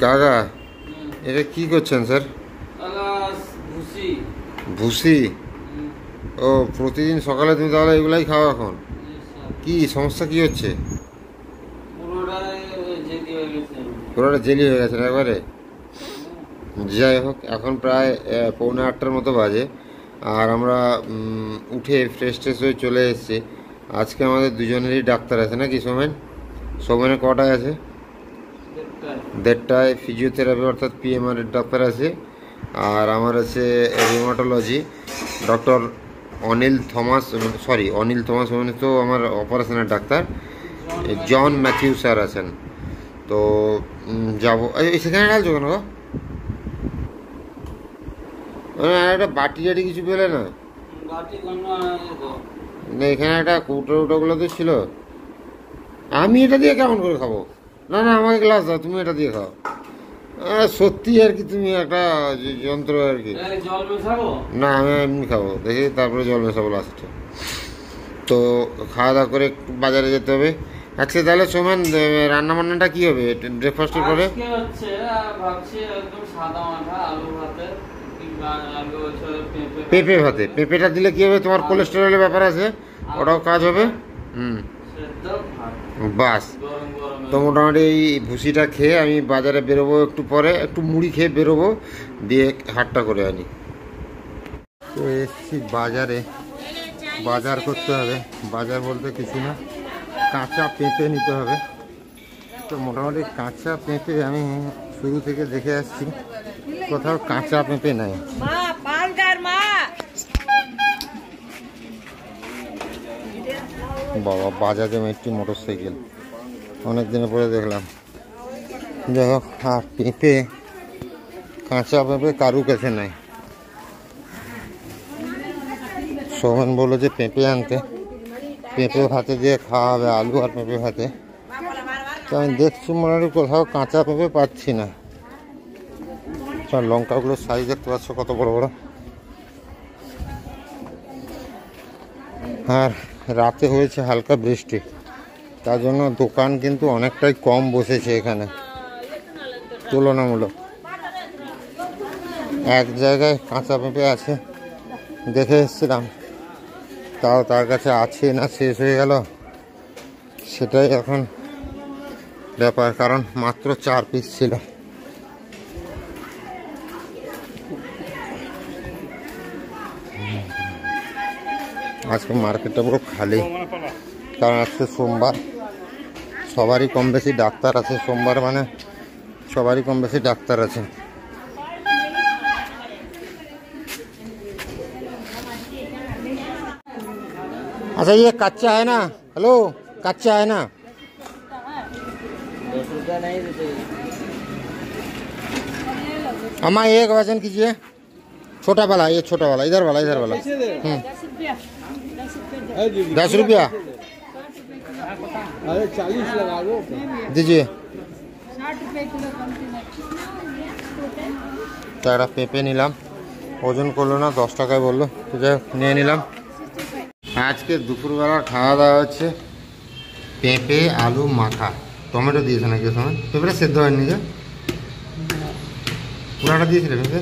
কাকা এটা কি করছেন স্যার? ভুসি? ও প্রতিদিন সকালে তুমি তাহলে এগুলাই খাও এখন? কি সমস্যা কি হচ্ছে? পুরোটা জেলি হয়ে গেছে একবারে? যাই হোক, এখন প্রায় 7:45 মতো বাজে, আর আমরা উঠে ফ্রেশ ট্রেশ হয়ে চলে এসেছি। আজকে আমাদের দুজনেরই ডাক্তার আছে নাকি সোমেন? সোমেনের কটায় আছে? 1:30টায় ফিজিওথেরাপি অর্থাৎ পিএমআর এর ডাক্তার আছে, আর আমার আছে রিউমাটোলজি ডক্টর অনিল থমাস মানে তো আমার অপারেশনের ডাক্তার জন ম্যাথিউ স্যার আছেন। তো যাবো। সেখানে ডালছো কেন গো? একটা বাটি টাটি কিছু পেলে না? না এখানে একটা কৌটোগুলো তো ছিল। আমি এটা দিয়ে কেমন করে খাবো? না না, আমাকে গ্লাস দাও, তুমি এটা দিয়ে খাও। সত্যি আর কি, তুমি একটা যন্ত্র আর কি। না আমি এমনি খাবো, দেখি তারপরে জল মেশাবো লাস্টে। তো খাওয়া দাওয়া করে একটু বাজারে যেতে হবে। আচ্ছা তাহলে সোমেন, রান্না বান্নাটা কি হবে ব্রেকফাস্টের পরে? পেঁপে ভাতে? পেঁপেটা দিলে কি হবে, তোমার কোলেস্টেরলের ব্যাপার আছে, ওটাও কাজ হবে। বাস। তো মোটামুটি এই ভুসিটা খেয়ে আমি বাজারে বেরোবো, একটু পরে একটু মুড়ি খেয়ে বেরোবো, দিয়ে হাটটা করে আনি। তো এসছি বাজারে, বাজার করতে হবে। বাজার বলতে কিছু না, কাঁচা পেঁপে নিতে হবে। তো মোটামুটি কাঁচা পেঁপে আমি শুরু থেকে দেখে আসছি, কোথাও কাঁচা পেঁপে নাই। বাবা, বাজাজে মেট্রি মোটরসাইকেল অনেক দিনের পরে দেখলাম। যাই হোক, আর পেঁপে, কাঁচা পেঁপে কারু কাছে নাই। সোমেন বললো যে পেঁপে আনতে, পেঁপে ভাতে দিয়ে খাওয়া হবে, আলু আর পেঁপে ভাতে। তো আমি দেখছি মোটামুটি কোথাও কাঁচা পেঁপে পাচ্ছি না। লঙ্কাগুলোর সাইজ দেখতে পাচ্ছ কত বড় বড়। আর রাতে হয়েছে হালকা বৃষ্টি, তার জন্য দোকান কিন্তু অনেকটাই কম বসেছে এখানে তুলনামূলক। এক জায়গায় কাঁচা পেঁপে আছে, দেখে এসেছিলাম, তাও তার কাছে আছে না শেষ হয়ে গেল সেটাই এখন ব্যাপার, কারণ মাত্র 4 পিস ছিল। আজকে মার্কেটটা পুরো খালি, কারণ আজকে সোমবার, সবারই কম বেশি ডাক্তার আছে। সোমবার মানে সবারই কম বেশি ডাক্তার আছে। अच्छा ये कच्चा है ना? हेलो, कच्चा है ना? 10 रुपया नहीं देते। अम्मा एक वजन कीजिए, छोटा वाला, ये छोटा वाला, इधर वाला, इधर वाला। 10 रुपया। अरे 40 लगा दो, दीजिए। 60 रुपये किलो একটা পেঁপে নিলাম, ওজন করলো না, 10 টাকায় বললো, তো যাই হোক নিয়ে নিলাম। আজকে দুপুরবেলা খাওয়া দাওয়া হচ্ছে পেঁপে আলু মাখা, টমেটো দিয়েছে নাকি সময়? পেঁপেটা সেদ্ধ হয়নি যে, পুরাটা দিয়েছিলে পেঁপে?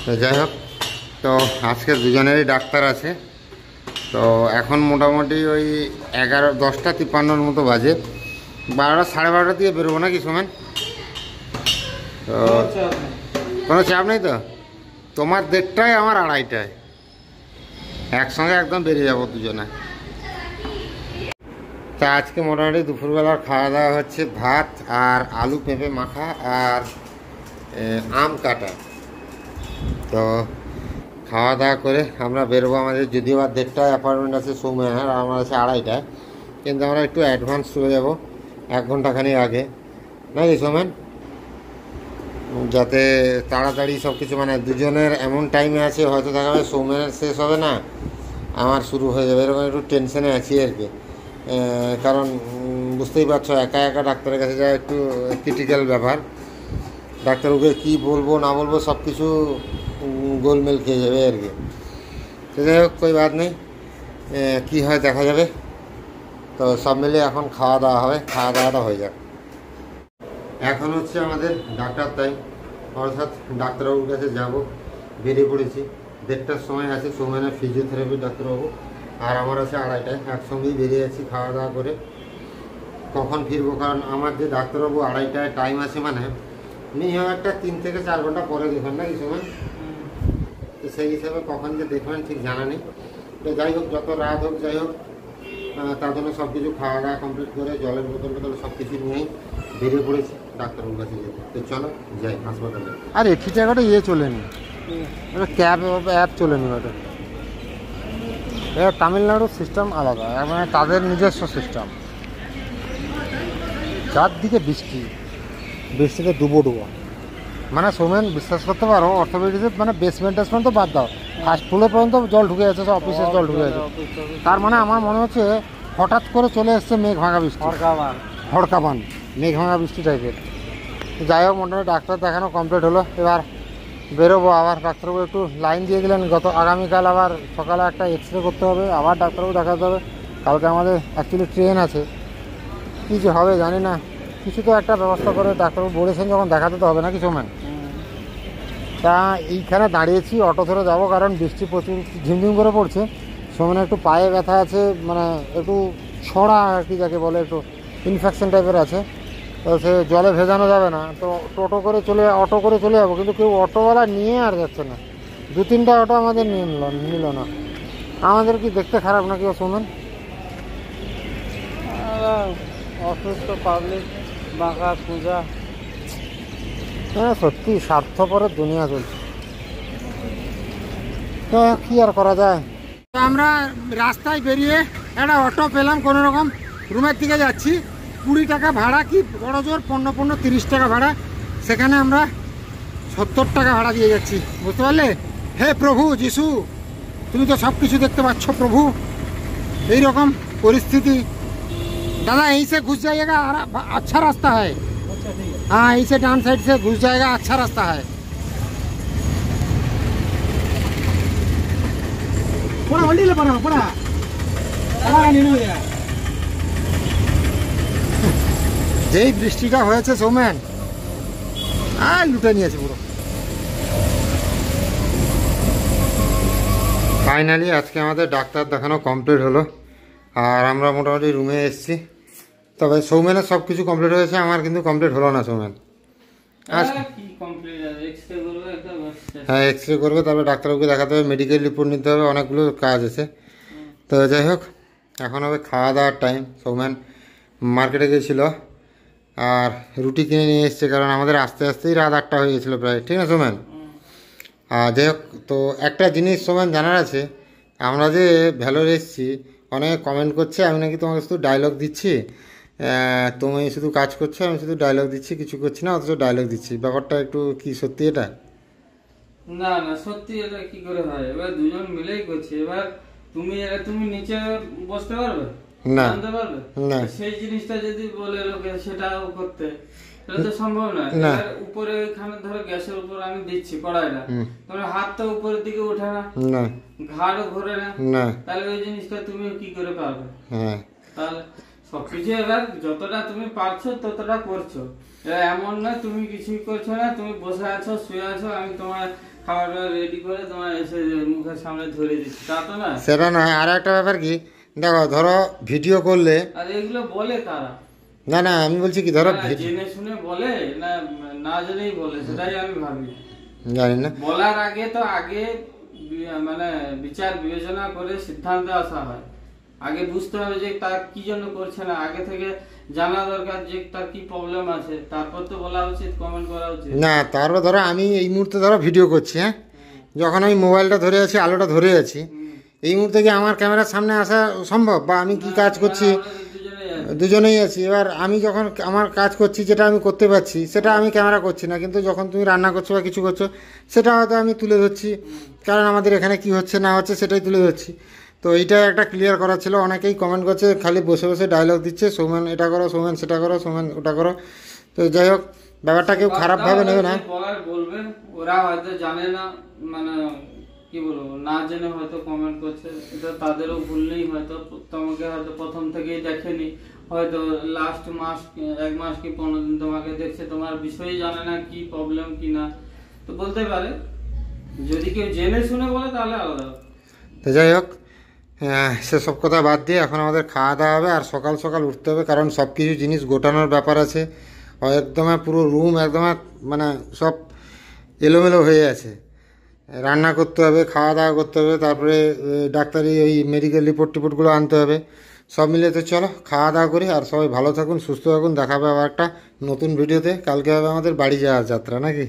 তো যাই হোক, তো আজকে দুজনেরই ডাক্তার আছে। তো এখন মোটামুটি ওই 10:53 মতো বাজে, 12টা 12:30 দিয়ে বেরোবো নাকি সোমেন? তো কোনো চাপ নেই তো, তোমার 1:30টায় আমার 2:30টায়, একসঙ্গে একদম বেরিয়ে যাবো দুজনে। তা আজকে মোটামুটি দুপুরবেলার খাওয়া দাওয়া হচ্ছে ভাত আর আলু পেঁপে মাখা আর আম কাটা। তো খাওয়া দাওয়া করে আমরা বেরোবো। আমাদের যদিও বা 1:30টায় অ্যাপয়েন্টমেন্ট আছে সোমেন, আর আমার আছে 2:30টায়, কিন্তু আমরা একটু অ্যাডভান্স চলে যাবো 1 ঘন্টাখানি আগে, নাকি সোমেন? যাতে তাড়াতাড়ি সব কিছু, মানে দুজনের এমন টাইমে আছে, হয়তো দেখা যাবে সোমেনের শেষ হবে না, আমার শুরু হয়ে যাবে, এরকম একটু টেনশনে আছি আর কি। কারণ বুঝতেই পারছো, একা একা ডাক্তারের কাছে যাওয়া একটু ক্রিটিক্যাল ব্যাপার। ডাক্তারকে কী বলবো না বলবো সব কিছু গোলমেল খেয়ে যাবে আর কি। তো যাই হোক, কোই বাদ নেই, কী হয় দেখা যাবে। তো সব মিলিয়ে এখন খাওয়া দাওয়া হবে, খাওয়া দাওয়াটা হয়ে যাক। এখন হচ্ছে আমাদের ডাক্তার টাইম, অর্থাৎ ডাক্তারবাবুর কাছে যাব। বেরিয়ে পড়েছি, 1:30টার সময় আছে সৌমেনের ফিজিওথেরাপি ডাক্তারবাবু, আর আমার আছে 2:30টায়। একসঙ্গেই বেরিয়ে যাচ্ছি খাওয়া দাওয়া করে। কখন ফিরবো, কারণ আমার যে ডাক্তারবাবু 2:30টায় টাইম আছে, মানে মিনিমাম একটা 3 থেকে 4 ঘন্টা পরে দেখবেন না কি সময়, তো সেই হিসাবে কখন যে দেখবেন ঠিক জানা নেই। তো যাই হোক, যত রাত হোক যাই হোক, তার জন্য সব কিছু খাওয়া দাওয়া কমপ্লিট করে জলের বোতল সব কিছু নিয়েই বেরিয়ে পড়েছি ডাক্তারবাবুর কাছে যেতে। তো চলো যাই হাসপাতালে। আরে ঠিক জায়গাটা চলেনি, ক্যাব অ্যাপ চলেনি ওটা। এবার তামিলনাড়ুর সিস্টেম আলাদা, মানে তাদের নিজস্ব সিস্টেম। চারদিকে বৃষ্টিতে ডুবো, মানে সৌমেন বিশ্বাস করতে পারো, অর্থোপেডিক্সে মানে বেসমেন্ট টেসমেন্ট তো বাদ দাও, ফার্স্ট ফ্লোর পর্যন্ত জল ঢুকে যাচ্ছে, সব অফিসের জল ঢুকে যাচ্ছে। তার মানে আমার মনে হচ্ছে হঠাৎ করে চলে এসছে মেঘ ভাঙা বৃষ্টি, হড়কাবান মেঘ ভাঙা বৃষ্টি টাইপের। যাই হোক, মোটামুটি ডাক্তার দেখানো কমপ্লিট হলো। এবার বেরোবো। আবার ডাক্তারবাবু একটু লাইন দিয়ে দিলেন, আগামীকাল আবার সকালে একটা এক্স রে করতে হবে, আবার ডাক্তারবাবু দেখাতে হবে। কালকে আমাদের অ্যাকচুয়ালি ট্রেন আছে, কী যে হবে জানি না। কিছু তো একটা ব্যবস্থা করে ডাক্তারবাবু বলেছেন যখন দেখাতে তো হবে না কিছু ম্যান। তা এইখানে দাঁড়িয়েছি, অটো ধরে যাবো, কারণ বৃষ্টি প্রচুর ঝিমঝিম করে পড়ছে। সৌমেন একটু পায়ে ব্যথা আছে, মানে একটু ছড়া আর কি যাকে বলে, একটু ইনফেকশন টাইপের আছে। তো সে জলে ভেজানো যাবে না, তো অটো করে চলে যাবো। কিন্তু কেউ অটোওয়ালা নিয়ে আর যাচ্ছে না, 2-3টা অটো আমাদের নিল না। আমাদের কি দেখতে খারাপ নাকি সৌমেন? অসুস্থ পাবলিক, বাঁকা পূজা, হ্যাঁ সত্যি স্বার্থপরের দুনিয়া চলছে, তো কি আর করা যায়। তো আমরা রাস্তায় বেরিয়ে একটা অটো পেলাম, কোনো রকম রুমের দিকে যাচ্ছি। 20 টাকা ভাড়া, কি বড় জোর 15 30 টাকা ভাড়া, সেখানে আমরা 70 টাকা ভাড়া দিয়ে যাচ্ছি, বুঝতে পারলে? হে প্রভু যিশু, তুমি তো সব কিছু দেখতে পাচ্ছ প্রভু। এইরকম পরিস্থিতি। दादा यहीं से घुस जाइएगा, अच्छा रास्ता है। हाँ, यहीं से डाउन साइड से घुस जाएगा, अच्छा रास्ता है। पूरा वंडी ले पड़ा पूरा যেই বৃষ্টিটা হয়েছে সৌমেন, আর লুটে নিয়েছে পুরো। ফাইনালি আজকে আমাদের ডাক্তার দেখানো কমপ্লিট হলো, আর আমরা মোটামুটি রুমে এসেছি। তবে সৌমেনের সব কিছু কমপ্লিট হয়েছে, আমার কিন্তু কমপ্লিট হলো না সৌমেন। হ্যাঁ, এক্স রে করবে, তারপরে ডাক্তারবাবুকে দেখাতে হবে, মেডিকেল রিপোর্ট নিতে হবে, অনেকগুলো কাজ আছে। তো যাই হোক, এখন হবে খাওয়া দাওয়ার টাইম। সৌমেন মার্কেটে গিয়েছিল আর রুটি কিনে নিয়ে এসছে, কারণ আমাদের আস্তে আস্তেই রাত 8টা হয়ে গেছিলো প্রায়, ঠিক না সৌমেন? আর যাই হোক, তো একটা জিনিস সৌমেন জানার আছে, আমরা যে ভ্যালোর এসেছি, অনেকে কমেন্ট করছে আমি নাকি তোমাকে শুধু ডায়লগ দিচ্ছি, তুমি শুধু কাজ করছো, আমি শুধু ডায়লগ দিচ্ছি, কিছু করছি না, অথচ ডায়লগ দিচ্ছি। ব্যাপারটা একটু কি সত্যি এটা? না না, সত্যি এটা কি করে হয়? এবার দুজন মিলেই করছি। এবার তুমি নিচে বসতে পারবে না, জানতে পারবে না, সেই জিনিসটা যদি বলে লোকে সেটাও করতে, এটা তো সম্ভব না। এবার উপরে ওইখানে ধরো গ্যাসের উপর আমি দিচ্ছি কড়াইটা, তোমার হাত তো উপরের দিকে ওঠে না, ঘাড়ও ঘোরে না, তাহলে ওই জিনিসটা তুমি কি করে পারবে? তাহলে সবকিছু এবার যতটা তুমি পারছো ততটা করছো। এমন না তুমি কিছুই করছো না, তুমি বসে আছো, শুয়ে আছো, আমি তোমার খাবারটা রেডি করে তোমার এসে মুখের সামনে ধরে দিচ্ছি, তা তো না। সেটা নয়, আর একটা ব্যাপার কি, দেখো ধরো ভিডিও করলে, আর এগুলো বলে কারা? না না, আমি বলছি কি, ধরো জেনে শুনে বলে না না জেনেই বলে, সেটাই আমি ভাবি। জানি না, বলার আগে তো মানে বিচার বিবেচনা করে সিদ্ধান্ত আসা হয়। আগে বুঝতে হবে যে তার কি জন্য করছে না, আগে থেকে জানা দরকার যে তার কি প্রবলেম আছে, তারপর তো বলা উচিত, কমেন্ট করা উচিত। না তারপর ধরো আমি এই মুহূর্তে ধরো ভিডিও করছি, হ্যাঁ, যখন আমি মোবাইলটা ধরে আছি, আলোটা ধরে আছি, এই মুহূর্তে কি আমার ক্যামেরার সামনে আসা সম্ভব? বা আমি কি কাজ করছি, দুজনেই আছি। এবার আমি যখন আমার কাজ করছি, যেটা আমি করতে পারছি, সেটা আমি ক্যামেরা করছি না, কিন্তু যখন তুমি রান্না করছো বা কিছু করছো, সেটা হয়তো আমি তুলে ধরছি, কারণ আমাদের এখানে কি হচ্ছে না হচ্ছে সেটাই তুলে ধরছি। তো এইটা একটা ক্লিয়ার করা ছিল। অনেকেই কমেন্ট করছে, খালি বসে বসে ডায়লগ দিচ্ছে, সৌমেন এটা করো, সৌমেন সেটা করো, সৌমেন ওটা করো। তো যাই হোক, ব্যাপারটা কেউ খারাপভাবে নেবে না, বলবে, ওরা হয়তো জানে না, মানে কি বলবো, না জেনে হয়তো কমেন্ট করছে, এটা তাদেরও ভুল নেই। হয়তো তোমাকে হয়তো প্রথম থেকেই দেখেনি, হয়তো লাস্ট মাস 1 মাস কি 15 দিন তোমাকে দেখছে, তোমার বিষয়ে জানে না কি প্রবলেম কি না, তো বলতে পারে। যদি কেউ জেনে শুনে বলে তাহলে আলাদা। তো যাই হোক, সেসব কথা বাদ দিয়ে এখন আমাদের খাওয়া দাওয়া হবে আর সকাল সকাল উঠতে হবে, কারণ সব কিছু জিনিস গোটানোর ব্যাপার আছে। একদম পুরো রুম একদম মানে সব এলোমেলো হয়ে আছে। রান্না করতে হবে, খাওয়া দাওয়া করতে হবে, তারপরে ডাক্তারি ওই মেডিকেল রিপোর্টগুলো আনতে হবে, সব মিলে। তো চলো খাওয়া দাওয়া করি, আর সবাই ভালো থাকুন, সুস্থ থাকুন। দেখা হবে আবার একটা নতুন ভিডিওতে। কালকে হবে আমাদের বাড়ি যাওয়ার যাত্রা নাকি।